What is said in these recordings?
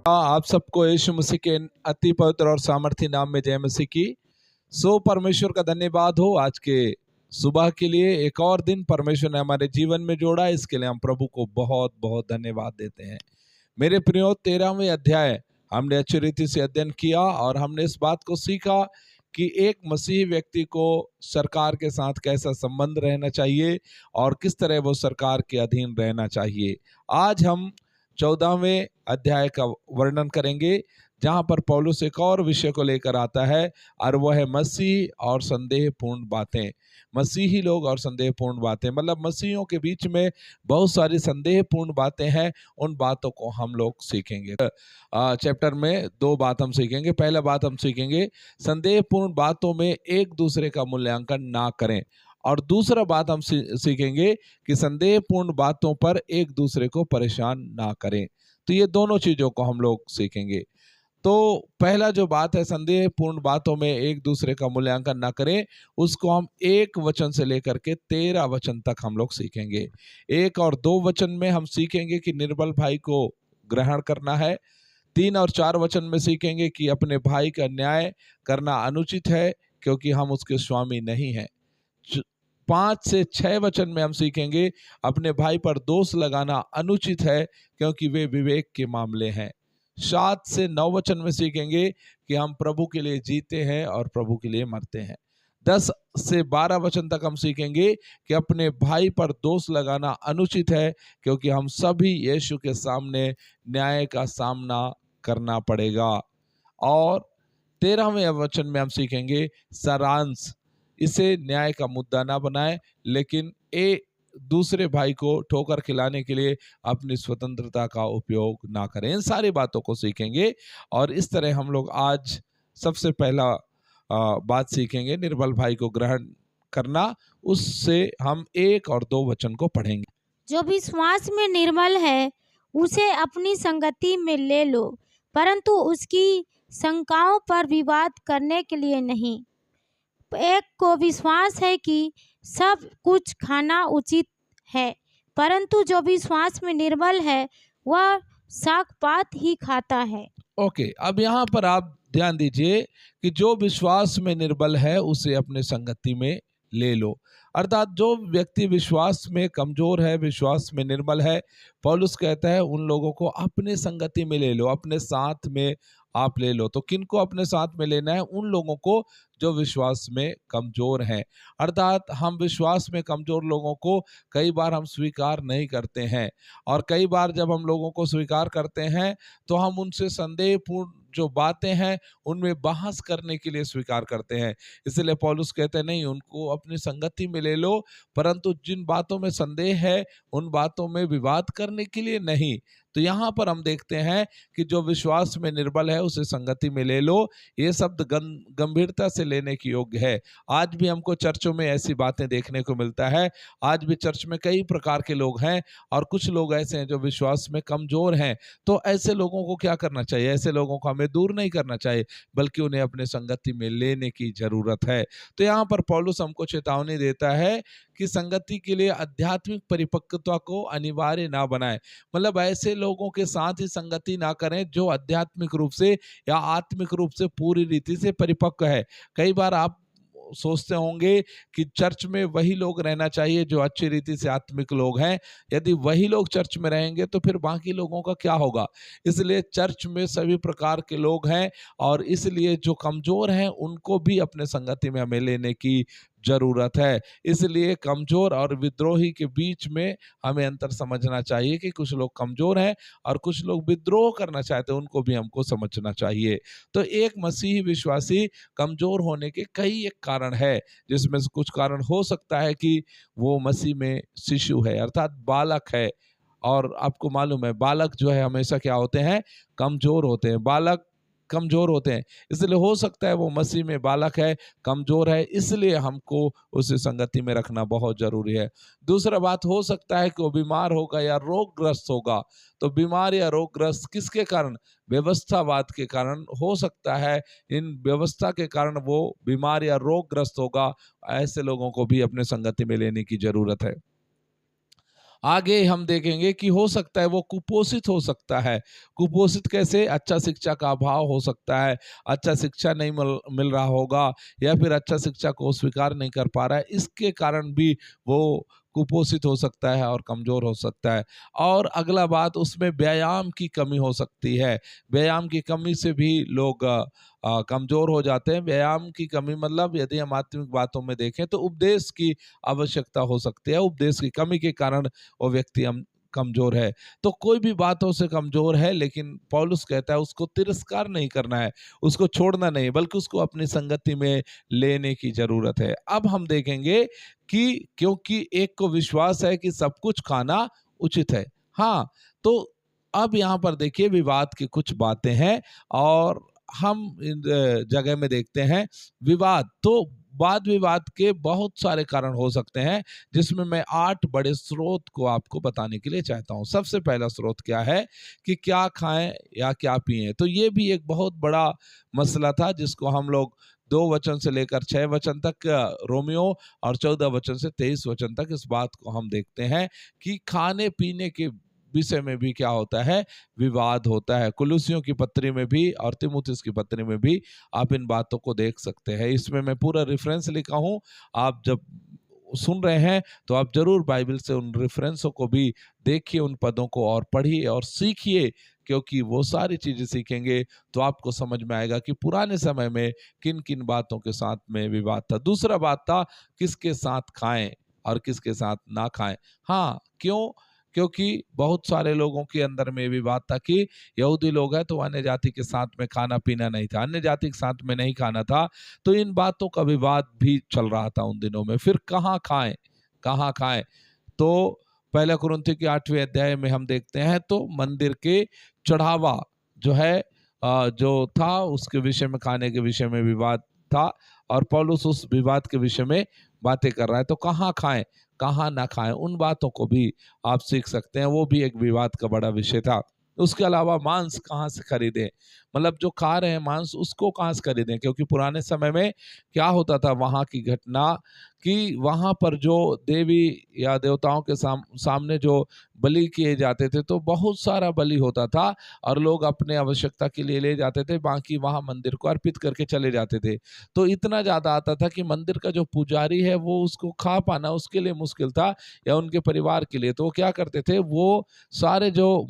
आप सबको यीशु मसीह के अति पवित्र और सामर्थी नाम में जय मसीह की। परमेश्वर का धन्यवाद हो आज के सुबह के लिए। एक और दिन परमेश्वर ने हमारे जीवन में जोड़ा, इसके लिए हम प्रभु को बहुत बहुत धन्यवाद देते हैं। मेरे प्रियो, 13वें अध्याय हमने अच्छी रीति से अध्ययन किया और हमने इस बात को सीखा कि एक मसीही व्यक्ति को सरकार के साथ कैसा संबंध रहना चाहिए और किस तरह वो सरकार के अधीन रहना चाहिए। आज हम 14वें अध्याय का वर्णन करेंगे, जहां पर पौलुस एक और विषय को लेकर आता है और वह है मसीह और संदेहपूर्ण बातें। मसीही लोग और संदेहपूर्ण बातें, मतलब मसीहियों के बीच में बहुत सारी संदेहपूर्ण बातें हैं। उन बातों को हम लोग सीखेंगे। चैप्टर में दो बात हम सीखेंगे। पहला बात हम सीखेंगे, संदेहपूर्ण बातों में एक दूसरे का मूल्यांकन ना करें, और दूसरा बात हम सीखेंगे कि संदेहपूर्ण बातों पर एक दूसरे को परेशान ना करें। तो ये दोनों चीजों को हम लोग सीखेंगे। तो पहला जो बात है, संदेहपूर्ण बातों में एक दूसरे का मूल्यांकन ना करें, उसको हम 1 वचन से लेकर के 13 वचन तक हम लोग सीखेंगे। 1 और 2 वचन में हम सीखेंगे कि निर्बल भाई को ग्रहण करना है। 3 और 4 वचन में सीखेंगे कि अपने भाई का न्याय करना अनुचित है क्योंकि हम उसके स्वामी नहीं हैं। 5 से 6 वचन में हम सीखेंगे अपने भाई पर दोष लगाना अनुचित है क्योंकि वे विवेक के मामले हैं। 7 से 9 वचन में सीखेंगे कि हम प्रभु के लिए जीते हैं और प्रभु के लिए मरते हैं। 10 से 12 वचन तक हम सीखेंगे कि अपने भाई पर दोष लगाना अनुचित है क्योंकि हम सभी यीशु के सामने न्याय का सामना करना पड़ेगा। और 13वें वचन में हम सीखेंगे सारांश, इसे न्याय का मुद्दा ना बनाए, लेकिन दूसरे भाई को ठोकर खिलाने के लिए अपनी स्वतंत्रता का उपयोग ना करें। इन सारी बातों को सीखेंगे और इस तरह हम लोग आज सबसे पहला बात सीखेंगे, निर्बल भाई को ग्रहण करना। उससे हम 1 और 2 वचन को पढ़ेंगे। जो विश्वास में निर्बल है उसे अपनी संगति में ले लो, परंतु उसकी शंकाओं पर विवाद करने के लिए नहीं। एक को विश्वास है कि सब कुछ खाना उचित है, परंतु जो विश्वास में निर्बल है वह शाक पात ही खाता है। ओके, अब यहाँ पर आप ध्यान दीजिए कि जो विश्वास में निर्बल है उसे अपने संगति में ले लो। अर्थात जो व्यक्ति विश्वास में कमजोर है, विश्वास में निर्बल है, पौलुस कहता है उन लोगों को अपने संगति में ले लो, अपने साथ में आप ले लो। तो किनको अपने साथ में लेना है? उन लोगों को जो विश्वास में कमजोर हैं। अर्थात हम विश्वास में कमजोर लोगों को कई बार हम स्वीकार नहीं करते हैं, और कई बार जब हम लोगों को स्वीकार करते हैं तो हम उनसे संदेहपूर्ण जो बातें हैं उनमें बहस करने के लिए स्वीकार करते हैं। इसलिए पौलुस कहते हैं नहीं, उनको अपनी संगति में ले लो, परंतु जिन बातों में संदेह है उन बातों में विवाद करने के लिए नहीं। तो यहाँ पर हम देखते हैं कि जो विश्वास में निर्बल है उसे संगति में ले लो। ये शब्द गंभीरता से लेने की योग्य है। आज भी हमको चर्चों में ऐसी बातें देखने को मिलता है। आज भी चर्च में कई प्रकार के लोग हैं और कुछ लोग ऐसे हैं जो विश्वास में कमजोर हैं। तो ऐसे लोगों को क्या करना चाहिए? ऐसे लोगों को हमें दूर नहीं करना चाहिए, बल्कि उन्हें अपने संगति में लेने की जरूरत है। तो यहाँ पर पौलुस हमको चेतावनी देता है कि संगति के लिए आध्यात्मिक परिपक्वता को अनिवार्य ना बनाए, मतलब ऐसे लोगों के साथ ही संगति ना करें जो आध्यात्मिक रूप से या आत्मिक रूप से पूरी रीति से परिपक्व है। कई बार आप सोचते होंगे कि चर्च में वही लोग रहना चाहिए जो अच्छी रीति से आत्मिक लोग हैं। यदि वही लोग चर्च में रहेंगे तो फिर बाकी लोगों का क्या होगा? इसलिए चर्च में सभी प्रकार के लोग हैं और इसलिए जो कमजोर हैं उनको भी अपने संगति में हमें लेने की जरूरत है। इसलिए कमजोर और विद्रोही के बीच में हमें अंतर समझना चाहिए कि कुछ लोग कमजोर हैं और कुछ लोग विद्रोह करना चाहते हैं, उनको भी हमको समझना चाहिए। तो एक मसीही विश्वासी कमजोर होने के कई एक कारण है, जिसमें से कुछ कारण हो सकता है कि वो मसीह में शिशु है, अर्थात बालक है। और आपको मालूम है बालक जो है हमेशा क्या होते हैं? कमजोर होते हैं। बालक कमजोर होते हैं, इसलिए हो सकता है वो मसीह में बालक है, कमजोर है, इसलिए हमको उसे संगति में रखना बहुत जरूरी है। दूसरा बात, हो सकता है कि वो बीमार होगा या रोगग्रस्त होगा। तो बीमार या रोगग्रस्त किसके कारण? व्यवस्थावाद के कारण हो सकता है। इन व्यवस्था के कारण वो बीमार या रोगग्रस्त होगा। ऐसे लोगों को भी अपने संगति में लेने की जरूरत है। आगे हम देखेंगे कि हो सकता है वो कुपोषित हो सकता है। कुपोषित कैसे? अच्छा शिक्षा का अभाव हो सकता है, अच्छा शिक्षा नहीं मिल रहा होगा, या फिर अच्छा शिक्षा को स्वीकार नहीं कर पा रहा है, इसके कारण भी वो कुपोषित हो सकता है और कमज़ोर हो सकता है। और अगला बात, उसमें व्यायाम की कमी हो सकती है। व्यायाम की कमी से भी लोग कमज़ोर हो जाते हैं। व्यायाम की कमी मतलब यदि हम आत्मिक बातों में देखें तो उपदेश की आवश्यकता हो सकती है। उपदेश की कमी के कारण वो व्यक्ति हम कमज़ोर है। तो कोई भी बातों से कमज़ोर है, लेकिन पौलुस कहता है उसको तिरस्कार नहीं करना है, उसको छोड़ना नहीं, बल्कि उसको अपनी संगति में लेने की ज़रूरत है। अब हम देखेंगे कि क्योंकि एक को विश्वास है कि सब कुछ खाना उचित है। हाँ, तो अब यहाँ पर देखिए विवाद की कुछ बातें हैं, और हम इन जगह में देखते हैं विवाद। तो वाद विवाद के बहुत सारे कारण हो सकते हैं, जिसमें मैं 8 बड़े स्रोत को आपको बताने के लिए चाहता हूँ। सबसे पहला स्रोत क्या है कि क्या खाएं या क्या पिएं। तो ये भी एक बहुत बड़ा मसला था, जिसको हम लोग 2 वचन से लेकर 6 वचन तक, रोमियो, और 14 वचन से 23 वचन तक इस बात को हम देखते हैं कि खाने पीने के विषय में भी क्या होता है, विवाद होता है। कुलुसियों की पत्री में भी और तीमुथियुस की पत्री में भी आप इन बातों को देख सकते हैं। इसमें मैं पूरा रेफरेंस लिखा हूँ, आप जब सुन रहे हैं तो आप जरूर बाइबल से उन रेफरेंसों को भी देखिए, उन पदों को और पढ़िए और सीखिए, क्योंकि वो सारी चीजें सीखेंगे तो आपको समझ में आएगा कि पुराने समय में किन किन बातों के साथ में विवाद था। दूसरा बात था किसके साथ खाएं और किसके साथ ना खाएं। हाँ, क्यों? क्योंकि बहुत सारे लोगों के अंदर में विवाद था कि यहूदी लोग हैं तो अन्य जाति के साथ में खाना पीना नहीं था, अन्य जाति के साथ में नहीं खाना था। तो इन बातों का विवाद भी चल रहा था उन दिनों में। फिर कहाँ खाएं, कहाँ खाएं? तो पहला कुरिन्थियों के 8वें अध्याय में हम देखते हैं तो मंदिर के चढ़ावा जो है, जो था उसके विषय में, खाने के विषय में विवाद था, और पौलुस उस विवाद के विषय में बातें कर रहा है। तो कहाँ खाएं, कहाँ ना खाएं, उन बातों को भी आप सीख सकते हैं। वो भी एक विवाद का बड़ा विषय था। उसके अलावा मांस कहाँ से खरीदें, मतलब जो खा रहे हैं मांस उसको कहाँ से खरीदें, क्योंकि पुराने समय में क्या होता था, वहाँ की घटना कि वहाँ पर जो देवी या देवताओं के सामने जो बलि किए जाते थे, तो बहुत सारा बलि होता था और लोग अपने आवश्यकता के लिए ले जाते थे, बाकी वहाँ मंदिर को अर्पित करके चले जाते थे। तो इतना ज़्यादा आता था कि मंदिर का जो पुजारी है वो उसको खा पाना उसके लिए मुश्किल था, या उनके परिवार के लिए। तो वो क्या करते थे, वो सारे जो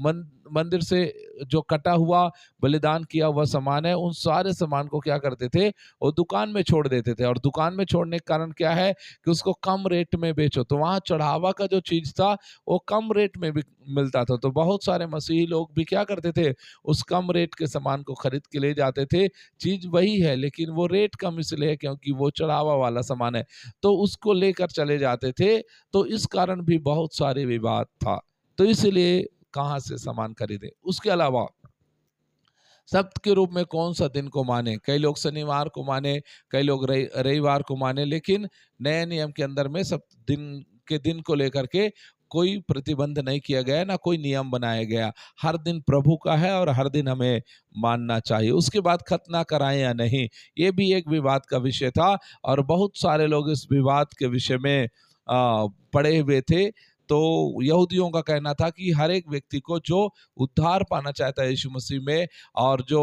मंदिर से जो कटा हुआ बलिदान किया हुआ सामान है, उन सारे सामान को क्या करते थे, वो दुकान में छोड़ देते थे। और दुकान में छोड़ने के कारण क्या है कि उसको कम रेट में बेचो, तो वहाँ चढ़ावा का जो चीज था वो कम रेट में भी मिलता था। तो बहुत सारे मसीही लोग भी क्या करते थे, उस कम रेट के सामान को खरीद के ले जाते थे। चीज वही है लेकिन वो रेट कम इसलिए है क्योंकि वो चढ़ावा वाला सामान है, तो उसको लेकर चले जाते थे। तो इस कारण भी बहुत सारे विवाद था। तो इसलिए कहाँ से सामान खरीदे। उसके अलावा सप्त के रूप में कौन सा दिन को माने, कई लोग शनिवार को माने, कई लोग रविवार को माने, लेकिन नए नियम के अंदर में सप्त दिन के दिन को लेकर के कोई प्रतिबंध नहीं किया गया, ना कोई नियम बनाया गया। हर दिन प्रभु का है और हर दिन हमें मानना चाहिए। उसके बाद खतना कराएं या नहीं, ये भी एक विवाद का विषय था, और बहुत सारे लोग इस विवाद के विषय में पड़े हुए थे। तो यहूदियों का कहना था कि हर एक व्यक्ति को जो उद्धार पाना चाहता है यीशु मसीह में, और जो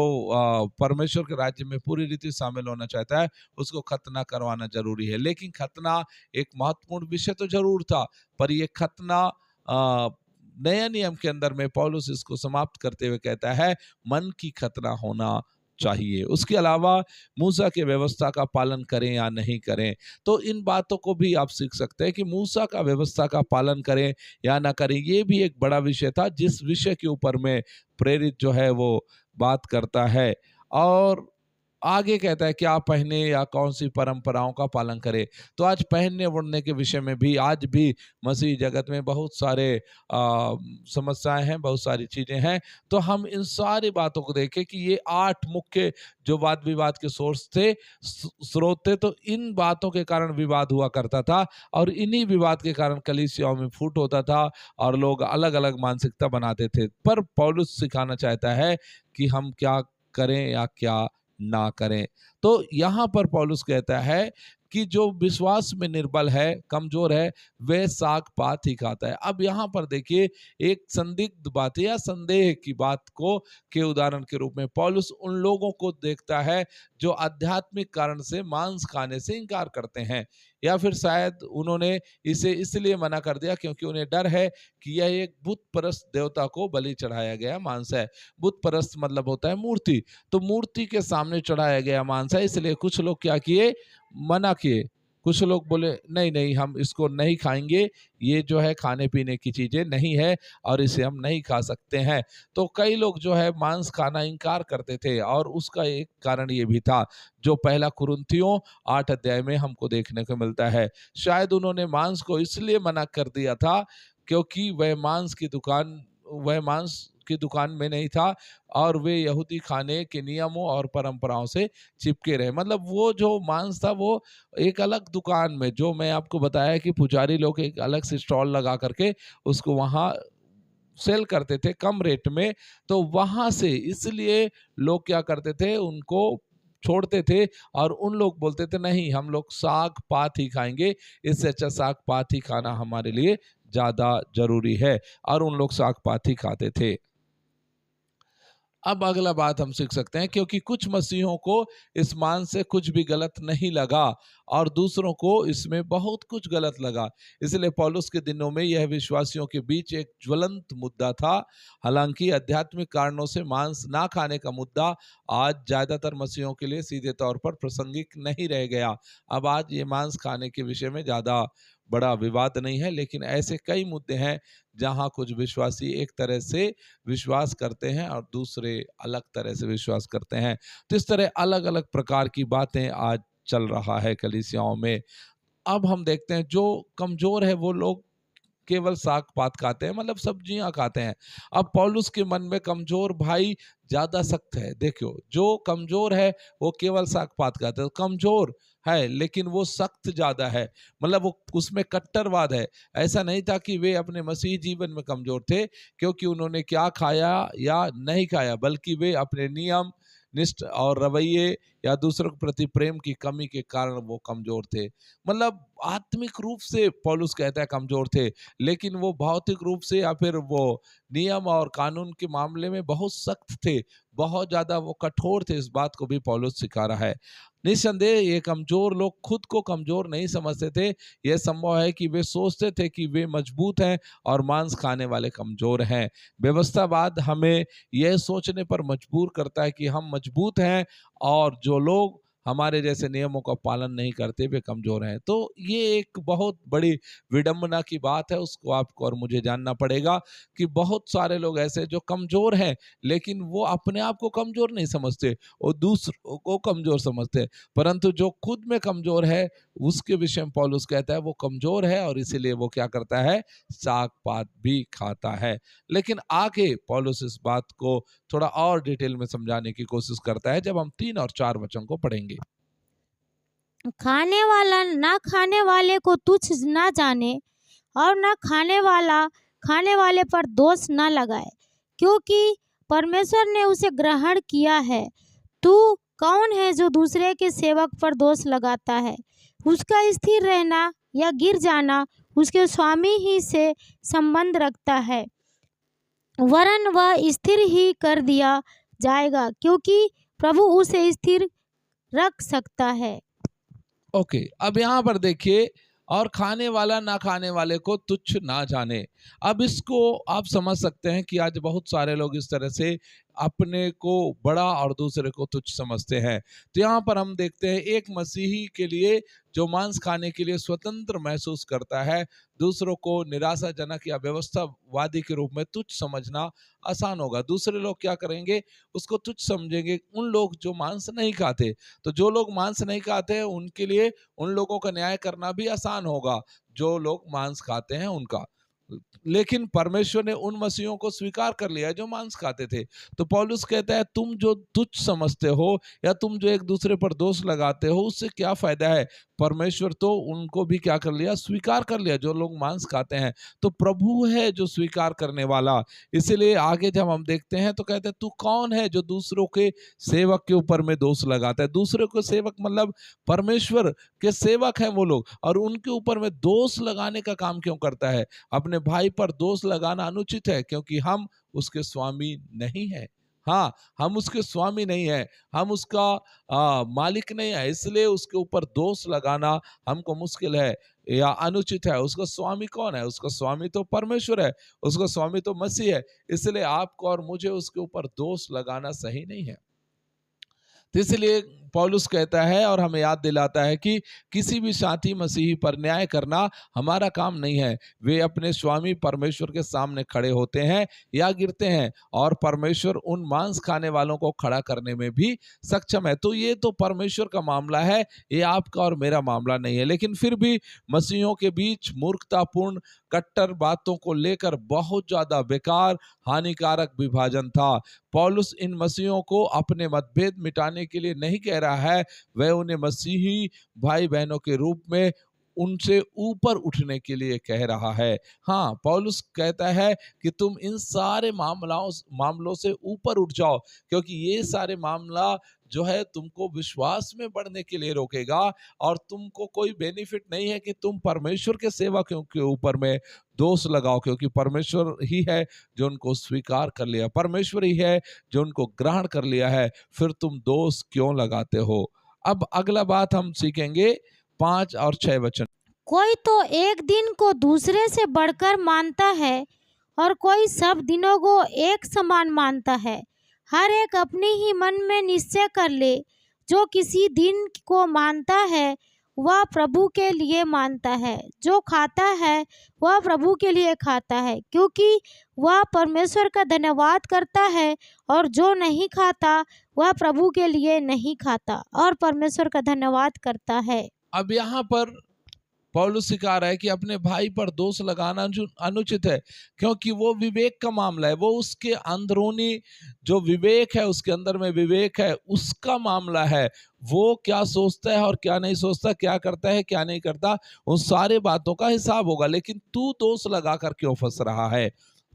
परमेश्वर के राज्य में पूरी रीति शामिल होना चाहता है, उसको खतना करवाना जरूरी है। लेकिन खतना एक महत्वपूर्ण विषय तो जरूर था, पर ये खतना नया नियम के अंदर में पौलुस इसको समाप्त करते हुए कहता है मन की खतना होना चाहिए। उसके अलावा मूसा के व्यवस्था का पालन करें या नहीं करें, तो इन बातों को भी आप सीख सकते हैं कि मूसा का व्यवस्था का पालन करें या ना करें। ये भी एक बड़ा विषय था, जिस विषय के ऊपर में प्रेरित जो है वो बात करता है। और आगे कहता है क्या पहने या कौन सी परंपराओं का पालन करें। तो आज पहनने ओढ़ने के विषय में भी आज भी मसीह जगत में बहुत सारे समस्याएं हैं, बहुत सारी चीजें हैं। तो हम इन सारी बातों को देखें कि ये 8 मुख्य जो वाद विवाद के सोर्स थे, स्रोत थे, तो इन बातों के कारण विवाद हुआ करता था, और इन्हीं विवाद के कारण कलीसियाओं में फूट होता था और लोग अलग अलग मानसिकता बनाते थे। पर पौलुस सिखाना चाहता है कि हम क्या करें या क्या ना करें। तो यहाँ पर पौलुस कहता है कि जो विश्वास में निर्बल है, कमजोर है, वह साग पात ही खाता है। अब यहाँ पर देखिए एक संदिग्ध बात या संदेह की बात को के उदाहरण के रूप में पौलुस उन लोगों को देखता है जो आध्यात्मिक कारण से मांस खाने से इनकार करते हैं, या फिर शायद उन्होंने इसे इसलिए मना कर दिया क्योंकि उन्हें डर है कि यह एक बुत परस्त देवता को बलि चढ़ाया गया मांस है। बुत परस्त मतलब होता है मूर्ति, तो मूर्ति के सामने चढ़ाया गया मांस है, इसलिए कुछ लोग क्या किए, मना किए। कुछ लोग बोले नहीं नहीं हम इसको नहीं खाएंगे, ये जो है खाने पीने की चीजें नहीं है और इसे हम नहीं खा सकते हैं। तो कई लोग जो है मांस खाना इनकार करते थे, और उसका एक कारण ये भी था जो पहला कुरिन्थियों 8 अध्याय में हमको देखने को मिलता है। शायद उन्होंने मांस को इसलिए मना कर दिया था क्योंकि वह मांस की दुकान में नहीं था और वे यहूदी खाने के नियमों और परंपराओं से चिपके रहे। मतलब वो जो मांस था वो एक अलग दुकान में, जो मैं आपको बताया कि पुजारी लोग एक अलग से स्टॉल लगा करके उसको वहाँ सेल करते थे कम रेट में, तो वहां से इसलिए लोग क्या करते थे, उनको छोड़ते थे और उन लोग बोलते थे नहीं हम लोग साग पात ही खाएंगे, इससे अच्छा साग पात ही खाना हमारे लिए ज्यादा जरूरी है, और उन लोग साग पात ही खाते थे। अब अगला बात हम सीख सकते हैं, क्योंकि कुछ मसीहों को इस मान से कुछ भी गलत नहीं लगा और दूसरों को इसमें बहुत कुछ गलत लगा, इसलिए पौलुस के दिनों में यह विश्वासियों के बीच एक ज्वलंत मुद्दा था। हालांकि आध्यात्मिक कारणों से मांस ना खाने का मुद्दा आज ज्यादातर मसीहों के लिए सीधे तौर पर प्रासंगिक नहीं रह गया। अब आज ये मांस खाने के विषय में ज्यादा बड़ा विवाद नहीं है, लेकिन ऐसे कई मुद्दे हैं जहां कुछ विश्वासी एक तरह से विश्वास करते हैं और दूसरे अलग तरह से विश्वास करते हैं। तो इस तरह अलग अलग प्रकार की बातें आज चल रहा है कलीसियाओं में। अब हम देखते हैं जो कमजोर है वो लोग केवल साग पात खाते हैं, मतलब सब्जियां खाते हैं। अब पौलुस के मन में कमजोर भाई ज्यादा सख्त है। देखियो जो कमजोर है वो केवल साग पात खाते है, कमजोर है लेकिन वो सख्त ज्यादा है, मतलब वो उसमें कट्टरवाद है। ऐसा नहीं था कि वे अपने मसीह जीवन में कमजोर थे क्योंकि उन्होंने क्या खाया या नहीं खाया, बल्कि वे अपने नियम निष्ठ और रवैये या दूसरों के प्रति प्रेम की कमी के कारण वो कमजोर थे। मतलब आत्मिक रूप से पौलुस कहता है कमजोर थे, लेकिन वो भौतिक रूप से या फिर वो नियम और कानून के मामले में बहुत सख्त थे, बहुत ज्यादा वो कठोर थे। इस बात को भी पौलुस सिखा रहा है। निस्संदेह ये कमजोर लोग खुद को कमजोर नहीं समझते थे। यह संभव है कि वे सोचते थे कि वे मजबूत हैं और मांस खाने वाले कमजोर हैं। व्यवस्थावाद हमें यह सोचने पर मजबूर करता है कि हम मजबूत हैं और जो लोग हमारे जैसे नियमों का पालन नहीं करते वे कमजोर हैं। तो ये एक बहुत बड़ी विडंबना की बात है, उसको आपको और मुझे जानना पड़ेगा कि बहुत सारे लोग ऐसे जो कमजोर हैं लेकिन वो अपने आप को कमजोर नहीं समझते, वो दूसरों को कमजोर समझते हैं। परंतु जो खुद में कमजोर है उसके विषय में पौलुस कहता है वो कमजोर है और इसीलिए वो क्या करता है, साग पात भी खाता है। लेकिन आगे पौलुस इस बात को थोड़ा और डिटेल में समझाने की कोशिश करता है जब हम 3 और 4 वचन को पढ़ेंगे। खाने वाला ना खाने वाले को तुच्छ ना जाने और ना खाने वाला खाने वाले पर दोष ना लगाए, क्योंकि परमेश्वर ने उसे ग्रहण किया है। तू कौन है जो दूसरे के सेवक पर दोष लगाता है? उसका स्थिर रहना या गिर जाना उसके स्वामी ही से संबंध रखता है, वरन वह स्थिर ही कर दिया जाएगा, क्योंकि प्रभु उसे स्थिर रख सकता है। ओके, अब यहाँ पर देखिए, और खाने वाला ना खाने वाले को तुच्छ ना जाने। अब इसको आप समझ सकते हैं कि आज बहुत सारे लोग इस तरह से अपने को बड़ा और दूसरे को तुच्छ समझते हैं। तो यहाँ पर हम देखते हैं एक मसीही के लिए जो मांस खाने के लिए स्वतंत्र महसूस करता है, दूसरों को निराशाजनक या व्यवस्थावादी के रूप में तुच्छ समझना आसान होगा। दूसरे लोग क्या करेंगे, उसको तुच्छ समझेंगे, उन लोग जो मांस नहीं खाते। तो जो लोग मांस नहीं खाते हैं उनके लिए उन लोगों का न्याय करना भी आसान होगा जो लोग मांस खाते हैं उनका। लेकिन परमेश्वर ने उन मसीहों को स्वीकार कर लिया जो मांस खाते थे। तो पौलुस कहता है तुम जो तुच्छ समझते हो या तुम जो एक दूसरे पर दोष लगाते हो उससे क्या फायदा है। परमेश्वर तो उनको भी क्या कर लिया, स्वीकार कर लिया, जो लोग मांस खाते हैं। तो प्रभु है जो स्वीकार करने वाला। इसलिए आगे जब हम देखते हैं तो कहते हैं तू कौन है जो दूसरों के सेवक के ऊपर में दोष लगाता है। दूसरों के सेवक मतलब परमेश्वर के सेवक हैं वो लोग, और उनके ऊपर में दोष लगाने का काम क्यों करता है? अपने भाई पर दोष लगाना अनुचित है, क्योंकि हम उसके स्वामी नहीं है। हाँ, हम उसके स्वामी नहीं है, हम उसका मालिक नहीं है, इसलिए उसके ऊपर दोष लगाना हमको मुश्किल है या अनुचित है। उसका स्वामी कौन है? उसका स्वामी तो परमेश्वर है, उसका स्वामी तो मसीह है। इसलिए आपको और मुझे उसके ऊपर दोष लगाना सही नहीं है। तो इसलिए पौलुस कहता है और हमें याद दिलाता है कि किसी भी साथी मसीही पर न्याय करना हमारा काम नहीं है। वे अपने स्वामी परमेश्वर के सामने खड़े होते हैं या गिरते हैं, और परमेश्वर उन मांस खाने वालों को खड़ा करने में भी सक्षम है। तो ये तो परमेश्वर का मामला है, ये आपका और मेरा मामला नहीं है। लेकिन फिर भी मसीहियों के बीच मूर्खतापूर्ण कट्टर बातों को लेकर बहुत ज्यादा बेकार हानिकारक विभाजन था। पौलुस इन मसीहियों को अपने मतभेद मिटाने के लिए नहीं कह रहा है, वह उन्हें मसीही भाई बहनों के रूप में उनसे ऊपर उठने के लिए कह रहा है। हाँ, पौलुस कहता है कि तुम इन सारे मामलों से ऊपर उठ जाओ, क्योंकि ये सारे मामला जो है तुमको विश्वास में बढ़ने के लिए रोकेगा, और तुमको कोई बेनिफिट नहीं है कि तुम परमेश्वर के सेवकों के ऊपर में दोष लगाओ, क्योंकि परमेश्वर ही है जो उनको स्वीकार कर लिया, परमेश्वर ही है जो उनको ग्रहण कर लिया है। फिर तुम दोष क्यों लगाते हो? अब अगला बात हम सीखेंगे 5 और 6 वचन। कोई तो एक दिन को दूसरे से बढ़कर मानता है और कोई सब दिनों को एक समान मानता है। हर एक अपने ही मन में निश्चय कर ले, जो किसी दिन को मानता है वह प्रभु के लिए मानता है, जो खाता है वह प्रभु के लिए खाता है, क्योंकि वह परमेश्वर का धन्यवाद करता है, और जो नहीं खाता वह प्रभु के लिए नहीं खाता और परमेश्वर का धन्यवाद करता है। अब यहाँ पर पौलुस सिखा रहा है कि अपने भाई पर दोष लगाना अनुचित है, क्योंकि वो विवेक का मामला है। वो उसके अंदरूनी जो विवेक है, उसके अंदर में विवेक है, उसका मामला है। वो क्या सोचता है और क्या नहीं सोचता, क्या करता है क्या नहीं करता, उन सारे बातों का हिसाब होगा। लेकिन तू दोष लगा कर क्यों फंस रहा है?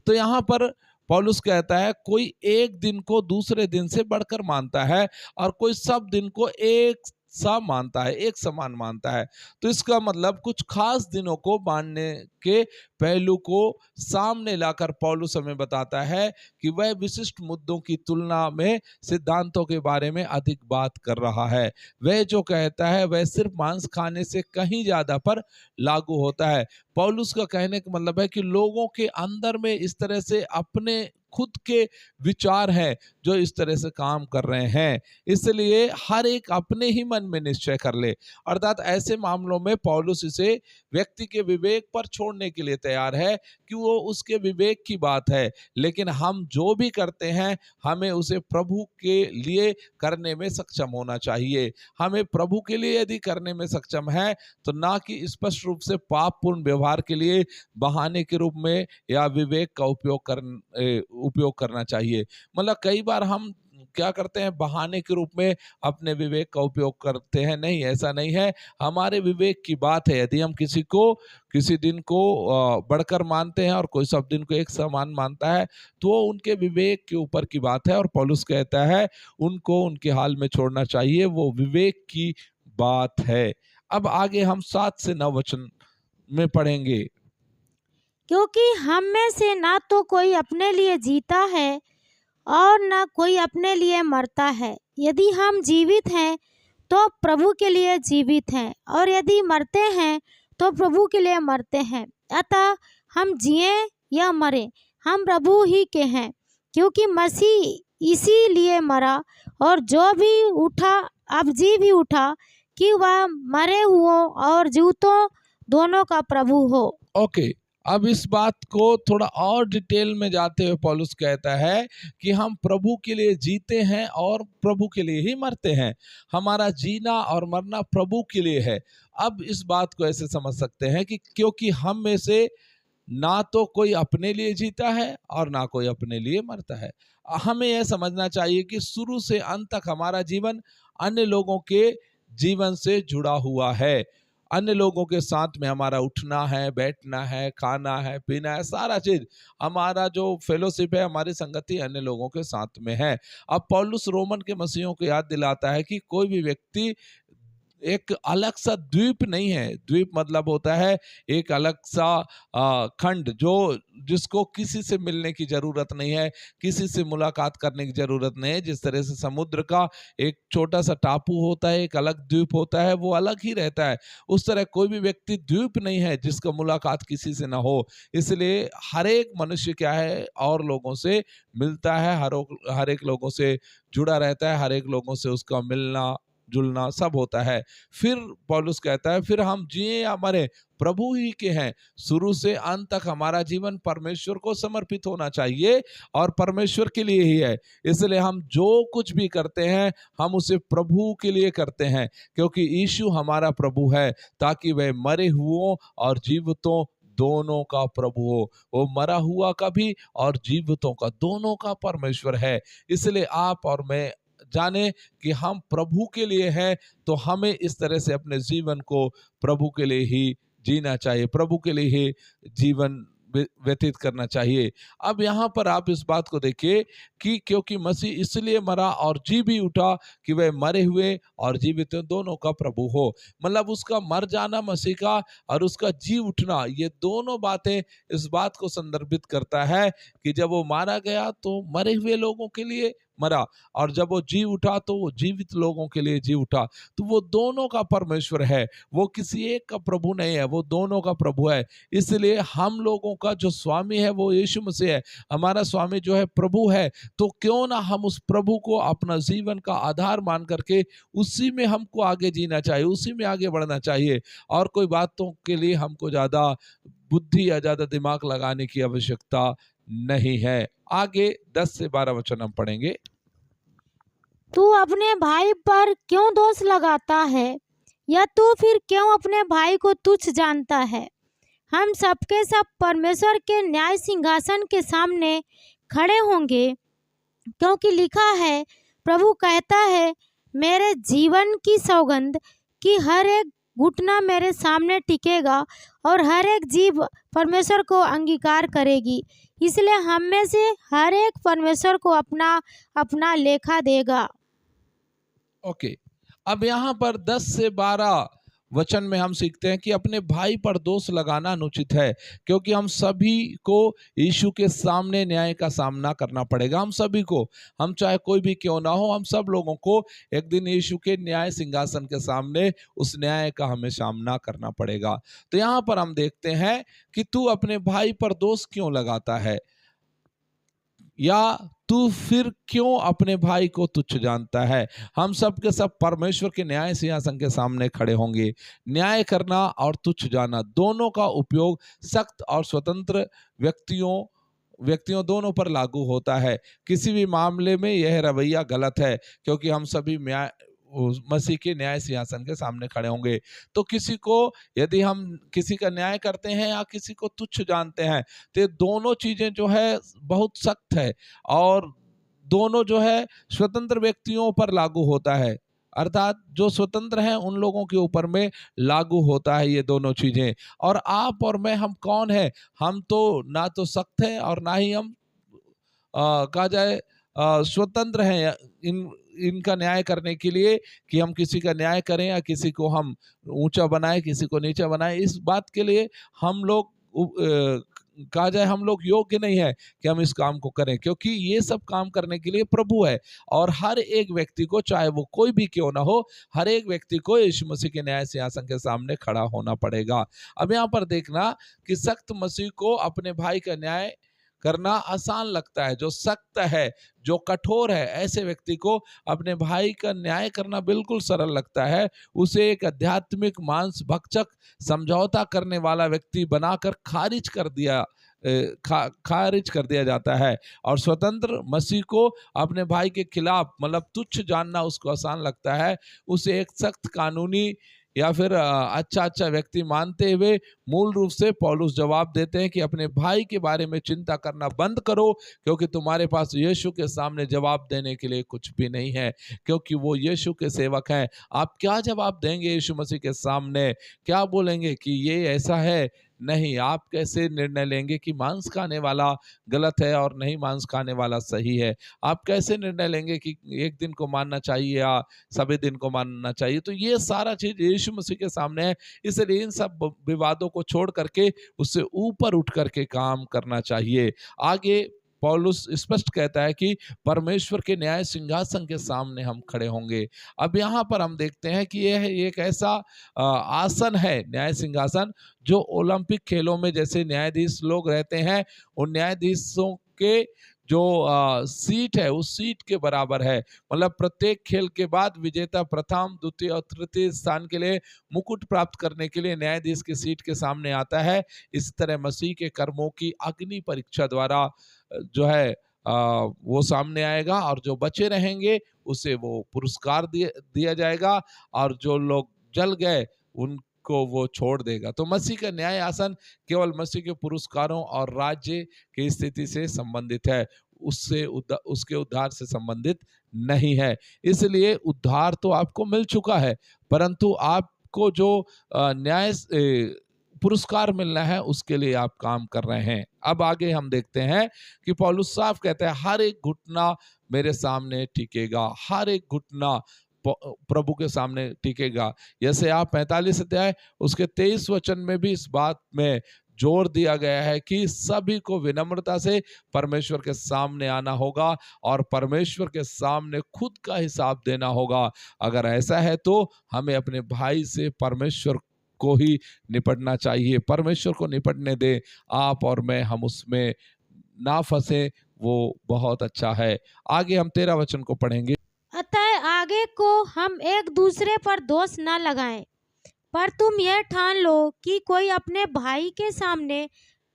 तो यहाँ पर पौलुस कहता है कोई एक दिन को दूसरे दिन से बढ़कर मानता है, और कोई सब दिन को एक सा मानता है, एक समान मानता है। तो इसका मतलब कुछ खास दिनों को मानने के पहलू को सामने लाकर पौलुस हमें बताता है कि वह विशिष्ट मुद्दों की तुलना में सिद्धांतों के बारे में अधिक बात कर रहा है। वह जो कहता है वह सिर्फ मांस खाने से कहीं ज्यादा पर लागू होता है। पौलुस का कहने का मतलब है कि लोगों के अंदर में इस तरह से अपने खुद के विचार हैं जो इस तरह से काम कर रहे हैं, इसलिए हर एक अपने ही मन में निश्चय कर ले। अर्थात ऐसे मामलों में पौलुस इसे व्यक्ति के विवेक पर छोड़ने के लिए तैयार है कि वो उसके विवेक की बात है, लेकिन हम जो भी करते हैं हमें उसे प्रभु के लिए करने में सक्षम होना चाहिए। हमें प्रभु के लिए यदि करने में सक्षम है तो ना कि स्पष्ट रूप से पापपूर्ण व्यवहार के लिए बहाने के रूप में या विवेक का उपयोग करना चाहिए। मतलब कई बार हम क्या करते हैं, बहाने के रूप में अपने विवेक का उपयोग करते हैं। नहीं, ऐसा नहीं है। हमारे विवेक की बात है। यदि हम किसी दिन को बढ़कर मानते हैं और कोई सब दिन को एक समान मानता है, तो उनके विवेक के ऊपर की बात है। और पौलुस कहता है उनको उनके हाल में छोड़ना चाहिए, वो विवेक की बात है। अब आगे हम 7 से 9 वचन में पढ़ेंगे। क्योंकि हम में से ना तो कोई अपने लिए जीता है और ना कोई अपने लिए मरता है। यदि हम जीवित हैं तो प्रभु के लिए जीवित हैं, और यदि मरते हैं तो प्रभु के लिए मरते हैं। अतः हम जिए या मरे, हम प्रभु ही के हैं, क्योंकि मसीह इसीलिए मरा और जो भी उठा अब जी भी उठा, कि वह मरे हुओं और जीवतों दोनों का प्रभु हो। ओके, अब इस बात को थोड़ा और डिटेल में जाते हुए पौलुस कहता है कि हम प्रभु के लिए जीते हैं और प्रभु के लिए ही मरते हैं। हमारा जीना और मरना प्रभु के लिए है। अब इस बात को ऐसे समझ सकते हैं कि क्योंकि हम में से ना तो कोई अपने लिए जीता है और ना कोई अपने लिए मरता है। हमें यह समझना चाहिए कि शुरू से अंत तक हमारा जीवन अन्य लोगों के जीवन से जुड़ा हुआ है। अन्य लोगों के साथ में हमारा उठना है, बैठना है, खाना है, पीना है, सारा चीज़ हमारा जो फेलोशिप है, हमारी संगति अन्य लोगों के साथ में है। अब पौलुस रोमन के मसीहियों को याद दिलाता है कि कोई भी व्यक्ति एक अलग सा द्वीप नहीं है। द्वीप मतलब होता है एक अलग सा खंड जो जिसको किसी से मिलने की ज़रूरत नहीं है, किसी से मुलाकात करने की ज़रूरत नहीं है। जिस तरह से समुद्र का एक छोटा सा टापू होता है, एक अलग द्वीप होता है, वो अलग ही रहता है। उस तरह कोई भी व्यक्ति द्वीप नहीं है जिसका मुलाकात किसी से ना हो। इसलिए हर एक मनुष्य क्या है, और लोगों से मिलता है, हर एक लोगों से जुड़ा रहता है, हर एक लोगों से उसका मिलना जुलना सब होता है। फिर पौलुस कहता है, फिर हम जिए या मरे प्रभु ही के हैं। शुरू से अंत तक हमारा जीवन परमेश्वर को समर्पित होना चाहिए और परमेश्वर के लिए ही है। इसलिए हम जो कुछ भी करते हैं हम उसे प्रभु के लिए करते हैं, क्योंकि यीशु हमारा प्रभु है, ताकि वह मरे हुओं और जीवितों दोनों का प्रभु हो। वो मरा हुआ का भी और जीवितों का दोनों का परमेश्वर है। इसलिए आप और मैं जाने कि हम प्रभु के लिए हैं, तो हमें इस तरह से अपने जीवन को प्रभु के लिए ही जीना चाहिए, प्रभु के लिए ही जीवन व्यतीत करना चाहिए। अब यहाँ पर आप इस बात को देखिए कि क्योंकि मसीह इसलिए मरा और जी भी उठा कि वह मरे हुए और जीवित दोनों का प्रभु हो। मतलब उसका मर जाना मसीह का और उसका जी उठना, ये दोनों बातें इस बात को संदर्भित करता है कि जब वो मारा गया तो मरे हुए लोगों के लिए मरा, और जब वो जी उठा तो वो जीवित लोगों के लिए जी उठा। तो वो दोनों का परमेश्वर है, वो किसी एक का प्रभु नहीं है, वो दोनों का प्रभु है। इसलिए हम लोगों का जो स्वामी है वो यीशु मसीह है, हमारा स्वामी जो है प्रभु है। तो क्यों ना हम उस प्रभु को अपना जीवन का आधार मान करके उसी में हमको आगे जीना चाहिए, उसी में आगे बढ़ना चाहिए, और कोई बातों के लिए हमको ज़्यादा बुद्धि या ज़्यादा दिमाग लगाने की आवश्यकता नहीं है। आगे 10 से 12 वचन हम पढ़ेंगे। तू अपने भाई पर क्यों दोष लगाता है, या तू फिर क्यों अपने भाई को तुच्छ जानता है। हम सबके सब परमेश्वर के न्याय सिंहासन के सामने खड़े होंगे, क्योंकि लिखा है, प्रभु कहता है, मेरे जीवन की सौगंध कि हर एक घुटना मेरे सामने टिकेगा और हर एक जीभ परमेश्वर को अंगीकार करेगी। इसलिए हम में से हर एक परमेश्वर को अपना अपना लेखा देगा। ओके, अब यहाँ पर 10 से 12 वचन में हम सीखते हैं कि अपने भाई पर दोष लगाना अनुचित है, क्योंकि हम सभी को यीशु के सामने न्याय का सामना करना पड़ेगा। हम सभी को, हम चाहे कोई भी क्यों ना हो, हम सब लोगों को एक दिन यीशु के न्याय सिंहासन के सामने उस न्याय का हमें सामना करना पड़ेगा। तो यहाँ पर हम देखते हैं कि तू अपने भाई पर दोष क्यों लगाता है, या तू फिर क्यों अपने भाई को तुच्छ जानता है। हम सब के सब परमेश्वर के न्याय सिंहासन के सामने खड़े होंगे। न्याय करना और तुच्छ जानना दोनों का उपयोग सख्त और स्वतंत्र व्यक्तियों दोनों पर लागू होता है। किसी भी मामले में यह रवैया गलत है, क्योंकि हम सभी मसीह के न्याय सिंहासन के सामने खड़े होंगे। तो किसी को, यदि हम किसी का न्याय करते हैं या किसी को तुच्छ जानते हैं, तो ये दोनों चीजें जो है बहुत सख्त है, और दोनों जो है स्वतंत्र व्यक्तियों पर लागू होता है। अर्थात जो स्वतंत्र हैं उन लोगों के ऊपर में लागू होता है ये दोनों चीजें। और आप और मैं, हम कौन है? हम तो ना तो सख्त हैं और ना ही हम कहा जाए स्वतंत्र हैं इनका न्याय करने के लिए, कि हम किसी का न्याय करें या किसी को हम ऊंचा बनाएं, किसी को नीचा बनाएं। इस बात के लिए हम लोग कहा जाए हम लोग योग्य नहीं है कि हम इस काम को करें, क्योंकि ये सब काम करने के लिए प्रभु है। और हर एक व्यक्ति को, चाहे वो कोई भी क्यों ना हो, हर एक व्यक्ति को यीशु मसीह के न्याय सिंहासन के सामने खड़ा होना पड़ेगा। अब यहाँ पर देखना कि सख्त मसीह को अपने भाई का न्याय करना आसान लगता है। जो सख्त है, जो कठोर है, ऐसे व्यक्ति को अपने भाई का न्याय करना बिल्कुल सरल लगता है। उसे एक आध्यात्मिक मांस भक्षक, समझौता करने वाला व्यक्ति बनाकर खारिज कर दिया जाता है। और स्वतंत्र मसीह को अपने भाई के खिलाफ मतलब तुच्छ जानना उसको आसान लगता है। उसे एक सख्त कानूनी या फिर अच्छा अच्छा व्यक्ति मानते हुए मूल रूप से पौलुस जवाब देते हैं कि अपने भाई के बारे में चिंता करना बंद करो, क्योंकि तुम्हारे पास यीशु के सामने जवाब देने के लिए कुछ भी नहीं है, क्योंकि वो यीशु के सेवक हैं। आप क्या जवाब देंगे यीशु मसीह के सामने? क्या बोलेंगे कि ये ऐसा है? नहीं। आप कैसे निर्णय लेंगे कि मांस खाने वाला गलत है और नहीं मांस खाने वाला सही है? आप कैसे निर्णय लेंगे कि एक दिन को मानना चाहिए या सभी दिन को मानना चाहिए? तो ये सारा चीज यीशु मसीह के सामने है। इसलिए इन सब विवादों को छोड़ करके उससे ऊपर उठ करके काम करना चाहिए। आगे पौलुस स्पष्ट कहता है कि परमेश्वर के न्याय सिंहासन के सामने हम खड़े होंगे। अब यहाँ पर हम देखते हैं कि यह एक ऐसा आसन है, न्याय सिंहासन, जो ओलंपिक खेलों में जैसे न्यायाधीश लोग रहते हैं, उन न्यायाधीशों के जो सीट है उस सीट के बराबर है। मतलब प्रत्येक खेल के बाद विजेता प्रथम, द्वितीय और तृतीय स्थान के लिए मुकुट प्राप्त करने के लिए न्यायाधीश की सीट के सामने आता है। इस तरह मसीह के कर्मों की अग्नि परीक्षा द्वारा जो है वो सामने आएगा, और जो बचे रहेंगे उसे वो पुरस्कार दिया जाएगा, और जो लोग जल गए उनको वो छोड़ देगा। तो मसीह का न्याय आसन केवल मसीह के पुरस्कारों और राज्य की स्थिति से संबंधित है, उससे उसके उद्धार से संबंधित नहीं है। इसलिए उद्धार तो आपको मिल चुका है, परंतु आपको जो न्याय पुरस्कार मिलना है उसके लिए आप काम कर रहे हैं। अब आगे हम देखते हैं कि पौलुस साफ कहता है, हर एक घुटना मेरे सामने टिकेगा, हर एक घुटना प्रभु के सामने टिकेगा। जैसे आप 45 अध्याय उसके 23 वचन में भी इस बात में जोर दिया गया है कि सभी को विनम्रता से परमेश्वर के सामने आना होगा और परमेश्वर के सामने खुद का हिसाब देना होगा। अगर ऐसा है तो हमें अपने भाई से परमेश्वर को ही निपटना चाहिए। परमेश्वर को निपटने दे, आप और मैं, हम उसमें ना फंसे, वो बहुत अच्छा है। आगे हम 13 वचन को पढ़ेंगे। अतः आगे को हम एक दूसरे पर दोष न लगाएं, पर तुम यह ठान लो कि कोई अपने भाई के सामने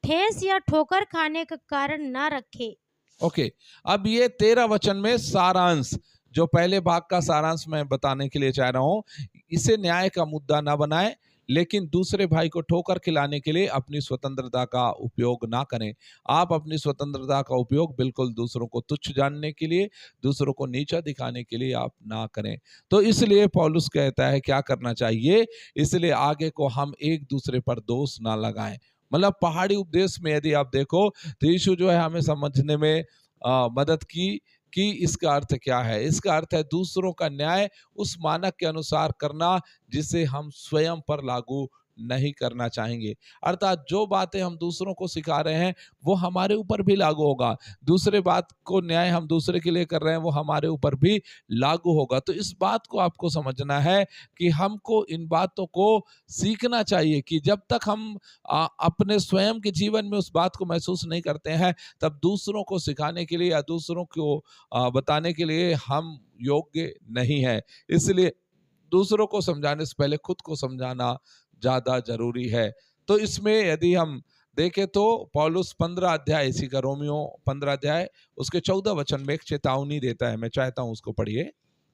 ठेस या ठोकर खाने का कारण न रखे। ओके, अब ये 13 वचन में सारांश, जो पहले भाग का सारांश मैं बताने के लिए चाह रहा हूं, इसे न्याय का मुद्दा ना बनाएं, लेकिन दूसरे भाई को ठोकर खिलाने के लिए अपनी स्वतंत्रता का उपयोग ना करें। आप अपनी स्वतंत्रता का उपयोग बिल्कुल दूसरों को तुच्छ जानने के लिए, दूसरों को नीचा दिखाने के लिए आप ना करें। तो इसलिए पौलुस कहता है क्या करना चाहिए, इसलिए आगे को हम एक दूसरे पर दोष ना लगाएं। मतलब पहाड़ी उपदेश में यदि आप देखो तो यीशु जो है हमें समझने में मदद की कि इसका अर्थ क्या है। इसका अर्थ है दूसरों का न्याय उस मानक के अनुसार करना जिसे हम स्वयं पर लागू नहीं करना चाहेंगे। अर्थात जो बातें हम दूसरों को सिखा रहे हैं वो हमारे ऊपर भी लागू होगा, दूसरे बात को न्याय हम दूसरे के लिए कर रहे हैं वो हमारे ऊपर भी लागू होगा। तो इस बात को आपको समझना है कि हमको इन बातों को सीखना चाहिए कि जब तक हम अपने स्वयं के जीवन में उस बात को महसूस नहीं करते हैं, तब दूसरों को सिखाने के लिए या दूसरों को बताने के लिए हम योग्य नहीं है। इसलिए दूसरों को समझाने से पहले खुद को समझाना ज्यादा जरूरी है। तो इसमें यदि हम देखें तो पौलुस 15 अध्याय, इसी का रोमियो 15 अध्याय उसके 14 वचन में एक चेतावनी देता है। मैं चाहता हूं उसको पढ़िए।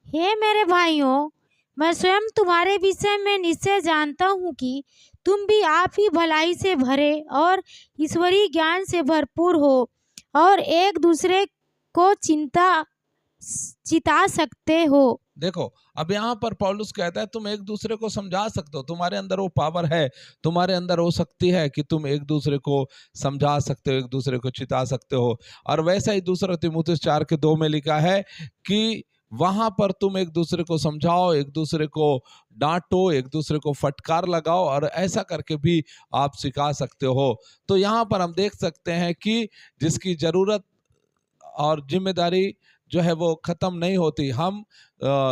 हे मेरे भाइयों, मैं स्वयं तुम्हारे विषय में निश्चय जानता हूँ कि तुम भी आप ही भलाई से भरे और ईश्वरीय ज्ञान से भरपूर हो और एक दूसरे को चिता सकते हो। देखो, अब यहाँ पर पौलुस कहता है तुम एक दूसरे को समझा सकते हो, तुम्हारे अंदर वो पावर है, तुम्हारे अंदर वो शक्ति है कि तुम एक दूसरे को समझा सकते हो, एक दूसरे को चिता सकते हो। और वैसा ही दूसरा तीमुथियुस 4:2 में लिखा है कि वहां पर तुम एक दूसरे को समझाओ, एक दूसरे को डांटो, एक दूसरे को फटकार लगाओ, और ऐसा करके भी आप सिखा सकते हो। तो यहाँ पर हम देख सकते हैं कि जिसकी जरूरत और जिम्मेदारी जो है वो खत्म नहीं होती। हम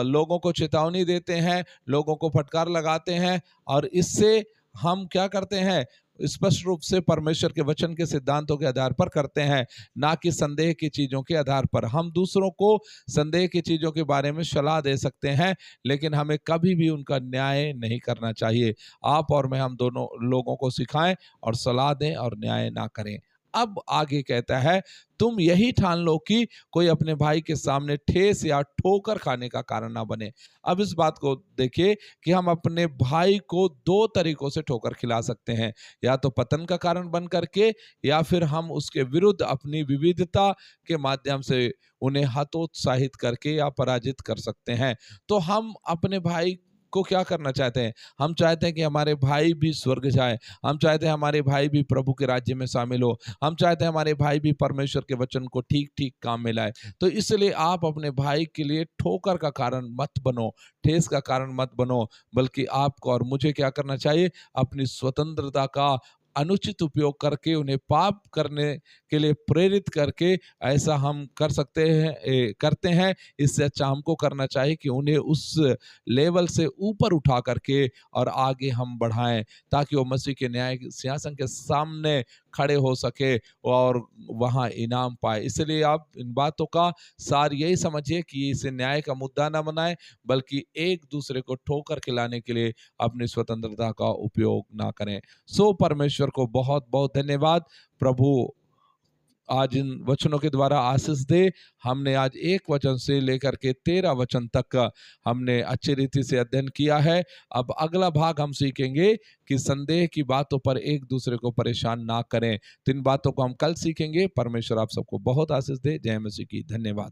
लोगों को चेतावनी देते हैं, लोगों को फटकार लगाते हैं, और इससे हम क्या करते हैं, स्पष्ट रूप से परमेश्वर के वचन के सिद्धांतों के आधार पर करते हैं, ना कि संदेह की चीजों के आधार पर। हम दूसरों को संदेह की चीजों के बारे में सलाह दे सकते हैं, लेकिन हमें कभी भी उनका न्याय नहीं करना चाहिए। आप और मैं, हम दोनों लोगों को सिखाएं और सलाह दें और न्याय ना करें। अब आगे कहता है, तुम यही ठान लो कि कोई अपने भाई के सामने ठेस या ठोकर खाने का कारण ना बने। अब इस बात को देखिए कि हम अपने भाई को दो तरीकों से ठोकर खिला सकते हैं, या तो पतन का कारण बन करके, या फिर हम उसके विरुद्ध अपनी विविधता के माध्यम से उन्हें हतोत्साहित करके या पराजित कर सकते हैं। तो हम अपने भाई को क्या करना चाहते हैं? हम चाहते हैं कि हमारे भाई भी स्वर्ग जाए, हम चाहते हैं हमारे भाई भी प्रभु के राज्य में शामिल हो, हम चाहते हैं हमारे भाई भी परमेश्वर के वचन को ठीक-ठीक काम में लाए। तो इसलिए आप अपने भाई के लिए ठोकर का कारण मत बनो, ठेस का कारण मत बनो, बल्कि आपको और मुझे क्या करना चाहिए? अपनी स्वतंत्रता का अनुचित उपयोग करके उन्हें पाप करने के लिए प्रेरित करके ऐसा हम कर सकते हैं करते हैं। इससे अच्छा हमको करना चाहिए कि उन्हें उस लेवल से ऊपर उठा करके और आगे हम बढ़ाएँ, ताकि वो मसीह के न्याय सिंहासन के सामने खड़े हो सके और वहाँ इनाम पाए। इसलिए आप इन बातों का सार यही समझिए कि इसे न्याय का मुद्दा ना बनाएँ, बल्कि एक-दूसरे को ठोकर खिलाने के लिए अपनी स्वतंत्रता का उपयोग ना करें। सो परमेश्वर को बहुत-बहुत धन्यवाद। प्रभु आज इन वचनों के द्वारा आशीष दे। हमने आज एक वचन से लेकर के 13 वचन तक का हमने अच्छी रीति से अध्ययन किया है। अब अगला भाग हम सीखेंगे कि संदेह की बातों पर एक दूसरे को परेशान ना करें। तो इन बातों को हम कल सीखेंगे। परमेश्वर आप सबको बहुत आशीष दे। जय मसीह की। धन्यवाद।